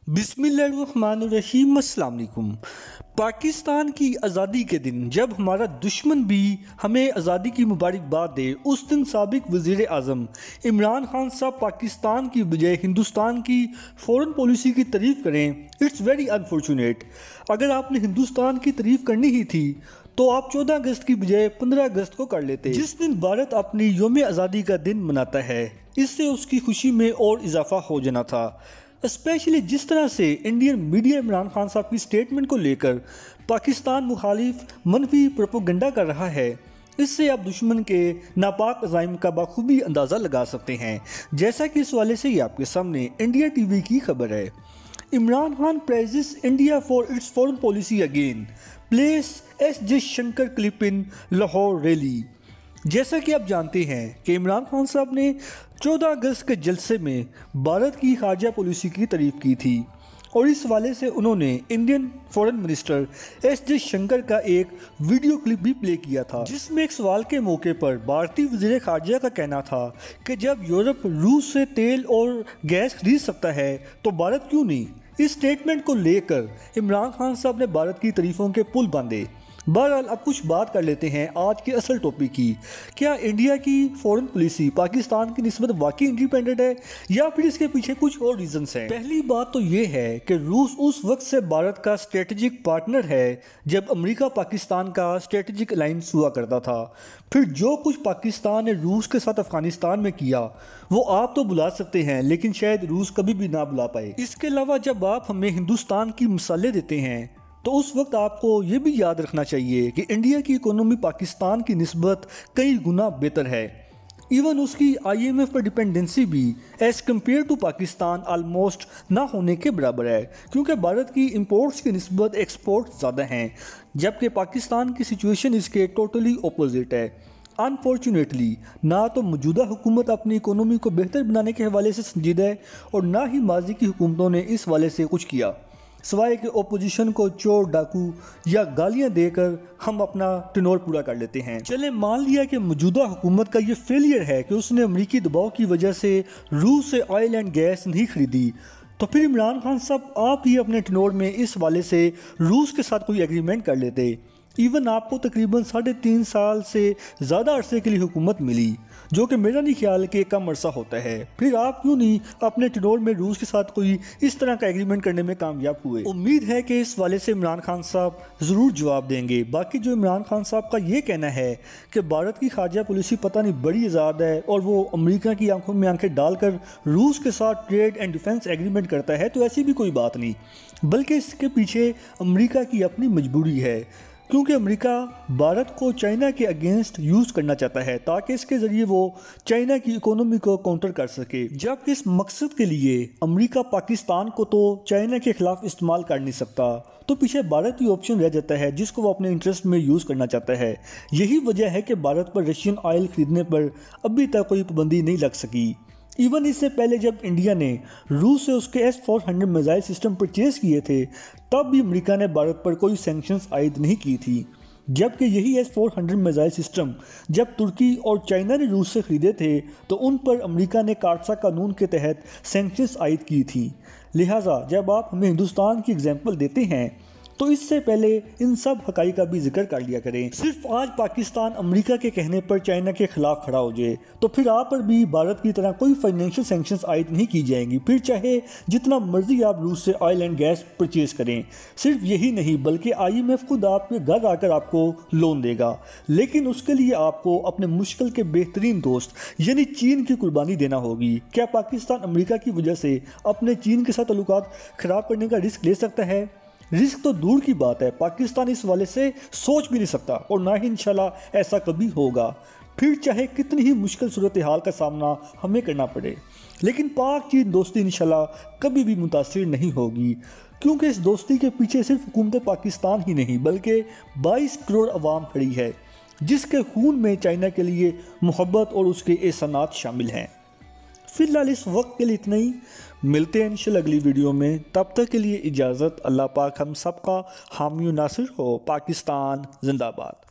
बिस्मिल्लाहिर्रहमानिर्रहीम। अस्सलाम वालेकुम। पाकिस्तान की आज़ादी के दिन जब हमारा दुश्मन भी हमें आज़ादी की मुबारकबाद दे, उस दिन साबिक वज़ीर आज़म इमरान खान साहब पाकिस्तान की बजाय हिंदुस्तान की फ़ॉरेन पॉलिसी की तारीफ़ करें। It's very unfortunate. अगर आपने हिंदुस्तान की तारीफ़ करनी ही थी तो आप 14 अगस्त की बजाय 15 अगस्त को कर लेते, जिस दिन भारत अपनी यौम आज़ादी का दिन मनाता है। इससे उसकी खुशी में और इजाफा हो जाना था। स्पेशली जिस तरह से इंडियन मीडिया इमरान खान साहब की स्टेटमेंट को लेकर पाकिस्तान मुखालिफ मनफी प्रोपोगंडा कर रहा है, इससे आप दुश्मन के नापाक अज़ाइम का बखूबी अंदाज़ा लगा सकते हैं। जैसा कि इस वाले से ही आपके सामने इंडिया टीवी की खबर है। Imran Khan praises India for its foreign policy again, place S Jaishankar clip in Lahore rally. जैसा कि आप जानते हैं कि इमरान खान साहब ने 14 अगस्त के जलसे में भारत की खारजा पॉलिसी की तारीफ की थी और इस वाले से उन्होंने Indian foreign minister S Jaishankar का एक वीडियो क्लिप भी प्ले किया था, जिसमें एक सवाल के मौके पर भारतीय वज़ीर खारजा का कहना था कि जब यूरोप रूस से तेल और गैस खरीद सकता है तो भारत क्यों नहीं। इस स्टेटमेंट को लेकर इमरान खान साहब ने भारत की तारीफों के पुल बांधे। बहरहाल अब कुछ बात कर लेते हैं आज के असल टॉपिक की। क्या इंडिया की फॉरेन पॉलिसी पाकिस्तान की निस्बत वाकई इंडिपेंडेंट है या फिर इसके पीछे कुछ और रीजंस हैं। पहली बात तो ये है कि रूस उस वक्त से भारत का स्ट्रेटेजिक पार्टनर है जब अमेरिका पाकिस्तान का स्ट्रेटेजिक अलायंस हुआ करता था। फिर जो कुछ पाकिस्तान ने रूस के साथ अफगानिस्तान में किया वो आप तो बुला सकते हैं, लेकिन शायद रूस कभी भी ना बुला पाए। इसके अलावा जब आप हमें हिंदुस्तान की मिसालें देते हैं तो उस वक्त आपको ये भी याद रखना चाहिए कि इंडिया की इकोनॉमी पाकिस्तान की निस्बत कई गुना बेहतर है। इवन उसकी IMF पर डिपेंडेंसी भी as compare to Pakistan almost ना होने के बराबर है, क्योंकि भारत की इंपोर्ट्स की निस्बत एक्सपोर्ट ज़्यादा हैं, जबकि पाकिस्तान की सिचुएशन इसके टोटली अपोजिट है। अनफॉर्चुनेटली ना तो मौजूदा हुकूमत अपनी इकोनॉमी को बेहतर बनाने के हवाले से संजीदा है और ना ही माजी की हुकूमतों ने इस वाले से कुछ किया, सिवाय के ओपोजिशन को चोर डाकू या गालियां देकर हम अपना टेनोर पूरा कर लेते हैं। चले मान लिया कि मौजूदा हुकूमत का ये फेलियर है कि उसने अमेरिकी दबाव की वजह से रूस से ऑयल एंड गैस नहीं खरीदी, तो फिर इमरान खान साहब आप ही अपने टेनोर में इस वाले से रूस के साथ कोई एग्रीमेंट कर लेते। इवन आपको तकरीबन 3.5 साल से ज़्यादा अरसे के लिए हुकूमत मिली, जो कि मेरा नहीं ख्याल कि कम अरसा होता है। फिर आप क्यों नहीं अपने टेनोर में रूस के साथ कोई इस तरह का एग्रीमेंट करने में कामयाब हुए। उम्मीद है कि इस वाले से इमरान खान साहब ज़रूर जवाब देंगे। बाकी जो इमरान खान साहब का ये कहना है कि भारत की खारजा पॉलिसी पता नहीं बड़ी आज़ाद है और वो अमेरिका की आंखों में आंखें डालकर रूस के साथ ट्रेड एंड डिफेंस एग्रीमेंट करता है, तो ऐसी भी कोई बात नहीं, बल्कि इसके पीछे अमेरिका की अपनी मजबूरी है, क्योंकि अमेरिका भारत को चाइना के अगेंस्ट यूज़ करना चाहता है ताकि इसके ज़रिए वो चाइना की इकोनॉमी को काउंटर कर सके। जबकि इस मकसद के लिए अमेरिका पाकिस्तान को तो चाइना के खिलाफ इस्तेमाल कर नहीं सकता, तो पीछे भारत ही ऑप्शन रह जाता है जिसको वो अपने इंटरेस्ट में यूज़ करना चाहता है। यही वजह है कि भारत पर रशियन ऑयल खरीदने पर अभी तक कोई पाबंदी नहीं लग सकी। इवन इससे पहले जब इंडिया ने रूस से उसके S-400 मिसाइल सिस्टम परचेज़ किए थे, तब भी अमेरिका ने भारत पर कोई सैंक्शंस आयद नहीं की थी, जबकि यही S-400 मिसाइल सिस्टम जब तुर्की और चाइना ने रूस से ख़रीदे थे तो उन पर अमेरिका ने काटसा कानून के तहत सैंक्शंस आयद की थी। लिहाजा जब आप हमें हिंदुस्तान की एग्जाम्पल देते हैं तो इससे पहले इन सब हकाई का भी जिक्र कर लिया करें। सिर्फ आज पाकिस्तान अमेरिका के कहने पर चाइना के खिलाफ खड़ा हो जाए तो फिर आप पर भी भारत की तरह कोई फाइनेंशियल सैंक्शंस आयद नहीं की जाएंगी, फिर चाहे जितना मर्जी आप रूस से ऑयल एंड गैस परचेज करें। सिर्फ यही नहीं बल्कि IMF खुद आपके घर आकर आपको लोन देगा, लेकिन उसके लिए आपको अपने मुश्किल के बेहतरीन दोस्त यानी चीन की कुर्बानी देना होगी। क्या पाकिस्तान अमेरिका की वजह से अपने चीन के साथ ताल्लुकात ख़राब करने का रिस्क ले सकता है? रिस्क तो दूर की बात है, पाकिस्तान इस वाले से सोच भी नहीं सकता और ना ही इंशाल्लाह ऐसा कभी होगा, फिर चाहे कितनी ही मुश्किल सूरत हाल का सामना हमें करना पड़े। लेकिन पाक चीन दोस्ती इंशाल्लाह कभी भी मुतासिर नहीं होगी, क्योंकि इस दोस्ती के पीछे सिर्फ हुकूमत पाकिस्तान ही नहीं बल्कि 22 करोड़ अवाम खड़ी है, जिसके खून में चाइना के लिए मोहब्बत और उसके एहसानात शामिल हैं। फिलहाल इस वक्त के लिए इतना ही, मिलते हैं इंशाल्लाह अगली वीडियो में। तब तक के लिए इजाज़त। अल्लाह पाक हम सबका हामी नासिर हो। पाकिस्तान जिंदाबाद।